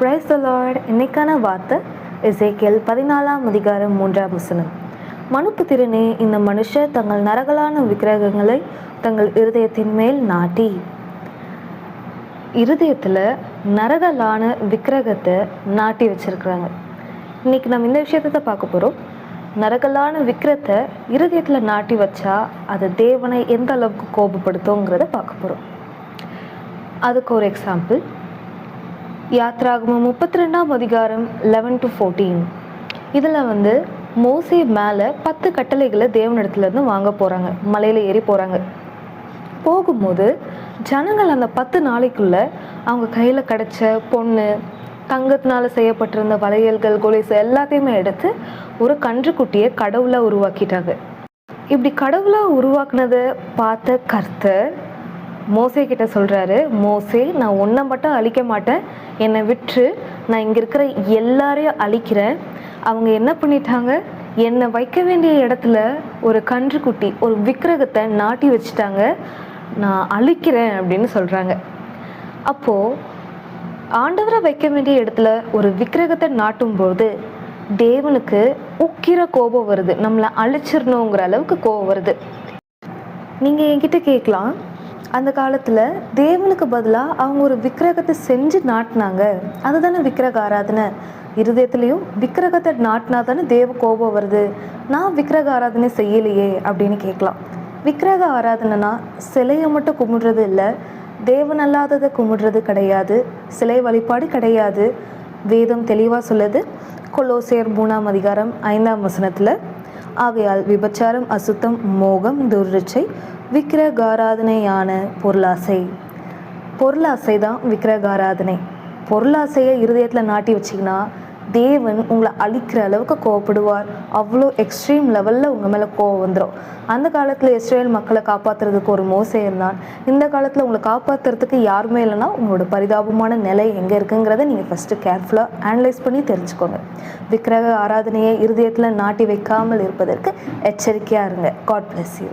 Praise the Lord. இன்னைக்கான வார்த்தை எசேக்கியேல் 14ஆம் அதிகாரம் 3ஆம் வசனம். மனுபுத்திரனே, இந்த மனுஷர் தங்கள் நரகலான விக்கிரகங்களை தங்கள் இருதயத்தின் மேல் நாட்டி. இருதயத்தில் நரகலான விக்கிரகத்தை நாட்டி வச்சிருக்கிறாங்க. இன்னைக்கு நம்ம இந்த விஷயத்தை பார்க்க போகிறோம். நரகலான விக்கிரத்தை இருதயத்தில் நாட்டி வச்சா அது தேவனை எந்த அளவுக்கு கோபப்படுத்துங்கிறத பார்க்க போகிறோம். அதுக்கு ஒரு எக்ஸாம்பிள், யாத்ராகமம் 32ஆம் அதிகாரம் 11-14. இதில் மோசே மேலே 10 கட்டளைகளை தேவனிடத்துலேருந்து வாங்க போகிறாங்க. மலையில் ஏறி போகிறாங்க. போகும்போது ஜனங்கள் அந்த 10 நாளைக்குள்ளே அவங்க கையில் கிடச்ச பொண்ணு, தங்கத்தினால் செய்யப்பட்டிருந்த வளையல்கள், கொலுசு எல்லாத்தையுமே எடுத்து ஒரு கன்றுக்குட்டியை கடவுளாக உருவாக்கிட்டாங்க. இப்படி கடவுளாக உருவாக்குனதை பார்த்த கர்த்தர் மோசே கிட்ட சொல்கிறாரு, மோசே, நான் உன்னை மட்டும் அழிக்க மாட்டேன், என்னை விட்டு நான் இங்கே இருக்கிற எல்லாரையும் அழிக்கிறேன். அவங்க என்ன பண்ணிட்டாங்க, என்னை வைக்க வேண்டிய இடத்துல ஒரு கன்றுக்குட்டி, ஒரு விக்கிரகத்தை நாட்டி வச்சுட்டாங்க, நான் அழிக்கிறேன் அப்படின்னு சொல்கிறாங்க. அப்போது ஆண்டவரை வைக்க வேண்டிய இடத்துல ஒரு விக்கிரகத்தை நாட்டும்போது தேவனுக்கு உக்கிர கோபம் வருது. நம்மளை அழிச்சிடணுங்கிற அளவுக்கு கோபம் வருது. நீங்கள் என்கிட்ட கேட்கலாம், அந்த காலத்தில் தேவனுக்கு பதிலாக அவங்க ஒரு விக்கிரகத்தை செஞ்சு நாட்டினாங்க, அதுதானே விக்கிரக ஆராதனை. இருதயத்துலேயும் விக்கிரகத்தை நாட்டினா தானே தேவ கோபம் வருது, நான் விக்கிரக ஆராதனை செய்யலையே அப்படின்னு கேட்கலாம். விக்கிரக ஆராதனைனா சிலையை மட்டும் கும்பிடுறது இல்லை, தேவன் அல்லாததை கும்பிடுறது கிடையாது, சிலை வழிபாடு கிடையாது. வேதம் தெளிவாக சொல்லுது. கொலோசியர் 3ஆம் அதிகாரம் 5ஆம் வசனத்தில், ஆகையால் விபச்சாரம், அசுத்தம், மோகம், துர்ரிச்சை, விக்கிரகாராதனையான பொருளாசை தான் விக்கிரகாராதனை. பொருளாசையை இருதயத்தில் நாட்டி வச்சிங்கன்னா தேவன் உங்களை அழிக்கிற அளவுக்கு கோவப்படுவார். அவ்வளோ எக்ஸ்ட்ரீம் லெவலில் உங்கள் மேலே கோவம் வந்துடும். அந்த காலத்தில் இஸ்ரேல் மக்களை காப்பாற்றுறதுக்கு ஒரு மோசே இருந்தான். இந்த காலத்தில் உங்களை காப்பாற்றுறதுக்கு யாருமே இல்லைன்னா உங்களோட பரிதாபமான நிலை எங்கே இருக்குங்கிறத நீங்கள் ஃபஸ்ட்டு கேர்ஃபுல்லாக அனலைஸ் பண்ணி தெரிஞ்சுக்கோங்க. விக்கிரக ஆராதனையை இருதயத்தில் நாட்டி வைக்காமல் இருப்பதற்கு எச்சரிக்கையாக இருங்க. God bless you.